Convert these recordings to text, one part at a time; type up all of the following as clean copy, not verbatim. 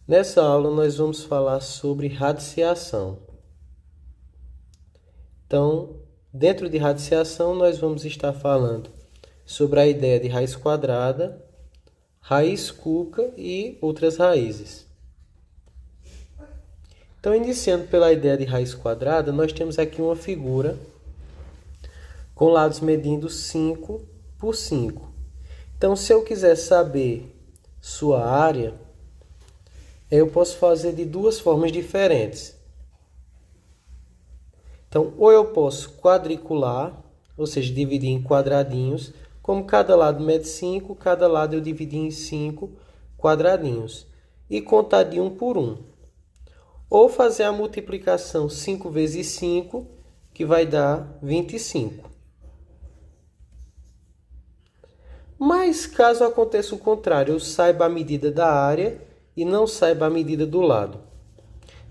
Nessa aula nós vamos falar sobre radiciação. Então, dentro de radiciação nós vamos estar falando sobre a ideia de raiz quadrada, raiz cúbica e outras raízes. Então, iniciando pela ideia de raiz quadrada, nós temos aqui uma figura com lados medindo 5 por 5. Então, se eu quiser saber sua área, eu posso fazer de duas formas diferentes. Então, ou eu posso quadricular, ou seja, dividir em quadradinhos, como cada lado mede 5, cada lado eu dividi em 5 quadradinhos, e contar de 1 por 1. Ou fazer a multiplicação 5 vezes 5, que vai dar 25. Mas caso aconteça o contrário, eu saiba a medida da área e não saiba a medida do lado.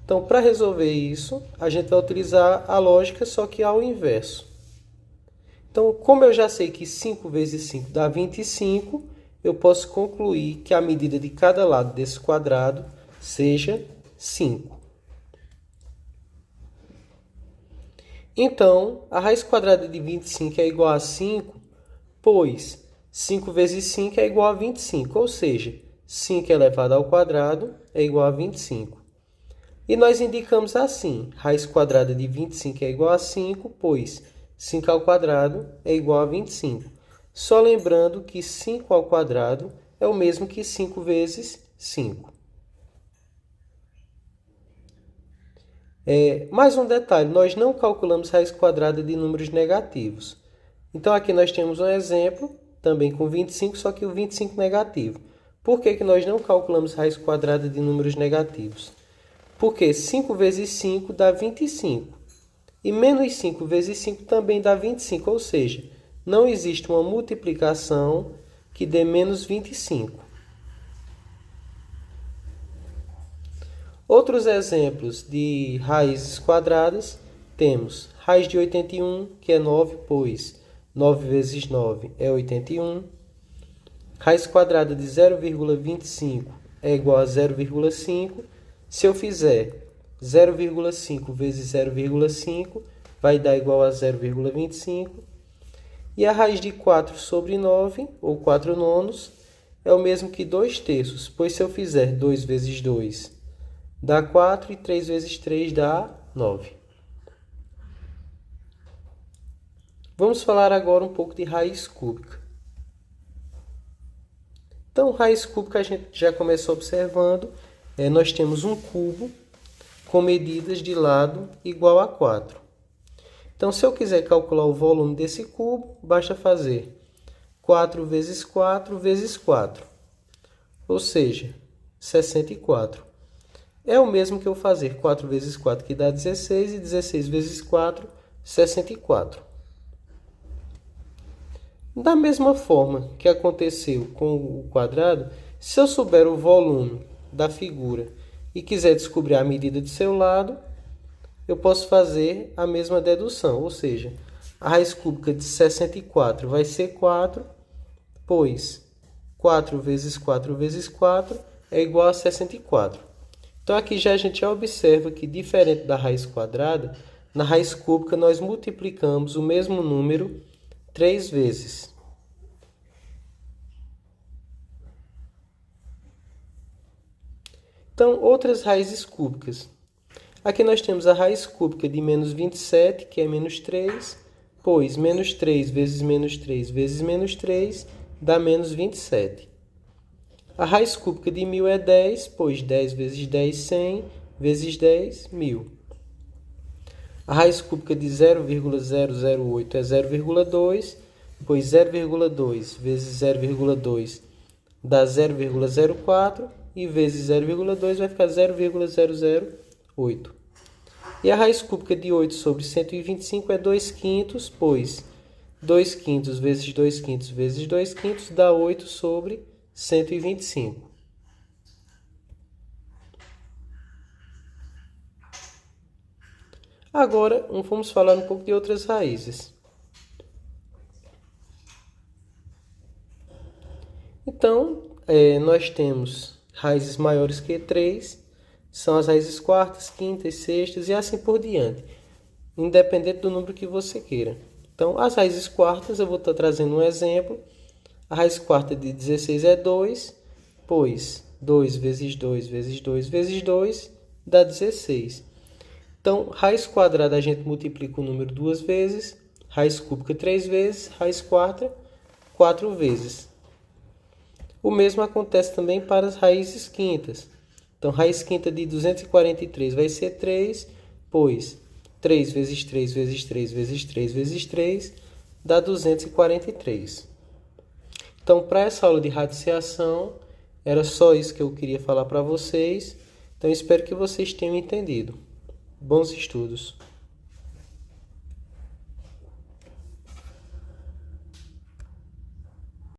Então, para resolver isso, a gente vai utilizar a lógica, só que ao inverso. Então, como eu já sei que 5 vezes 5 dá 25, eu posso concluir que a medida de cada lado desse quadrado seja 5. Então, a raiz quadrada de 25 é igual a 5, pois 5 vezes 5 é igual a 25, ou seja, 5 elevado ao quadrado é igual a 25. E nós indicamos assim, raiz quadrada de 25 é igual a 5, pois 5 ao quadrado é igual a 25. Só lembrando que 5 ao quadrado é o mesmo que 5 vezes 5. Mais um detalhe, nós não calculamos raiz quadrada de números negativos. Então aqui nós temos um exemplo, também com 25, só que o 25 negativo. Por que nós não calculamos raiz quadrada de números negativos? Porque 5 vezes 5 dá 25. E menos 5 vezes 5 também dá 25, ou seja, não existe uma multiplicação que dê menos 25. Outros exemplos de raízes quadradas, temos raiz de 81, que é 9, pois 9 vezes 9 é 81. Raiz quadrada de 0,25 é igual a 0,5. Se eu fizer 0,5 vezes 0,5, vai dar igual a 0,25. E a raiz de 4 sobre 9, ou 4 nonos, é o mesmo que 2 terços, pois se eu fizer 2 vezes 2, dá 4, e 3 vezes 3 dá 9. Vamos falar agora um pouco de raiz cúbica. Então, raiz cúbica a gente já começou observando. Nós temos um cubo com medidas de lado igual a 4. Então, se eu quiser calcular o volume desse cubo, basta fazer 4 vezes 4 vezes 4. Ou seja, 64. É o mesmo que eu fazer 4 vezes 4, que dá 16, e 16 vezes 4, 64. Da mesma forma que aconteceu com o quadrado, se eu souber o volume da figura e quiser descobrir a medida de seu lado, eu posso fazer a mesma dedução, ou seja, a raiz cúbica de 64 vai ser 4, pois 4 vezes 4 vezes 4 é igual a 64. Então aqui a gente já observa que, diferente da raiz quadrada, na raiz cúbica nós multiplicamos o mesmo número 3 vezes. Então, outras raízes cúbicas. Aqui nós temos a raiz cúbica de menos 27, que é menos 3, pois menos 3 vezes menos 3 vezes menos 3 dá menos 27. A raiz cúbica de 1000 é 10, pois 10 vezes 10, 100, vezes 10, 1000. A raiz cúbica de 0,008 é 0,2, pois 0,2 vezes 0,2 dá 0,04, e vezes 0,2 vai ficar 0,008. E a raiz cúbica de 8 sobre 125 é 2 quintos, pois 2 quintos vezes 2 quintos vezes 2 quintos dá 8 sobre 125. Agora, vamos falar um pouco de outras raízes. Então, nós temos raízes maiores que 3 são as raízes quartas, quintas, sextas e assim por diante, independente do número que você queira. Então, as raízes quartas, eu vou estar trazendo um exemplo. A raiz quarta de 16 é 2, pois 2 vezes 2 vezes 2 vezes 2 dá 16. Então, raiz quadrada a gente multiplica o número 2 vezes, raiz cúbica 3 vezes, raiz quarta 4 vezes. O mesmo acontece também para as raízes quintas. Então, raiz quinta de 243 vai ser 3, pois 3 vezes 3 vezes 3 vezes 3 vezes 3 dá 243. Então, para essa aula de radiciação, era só isso que eu queria falar para vocês. Então, espero que vocês tenham entendido. Bons estudos!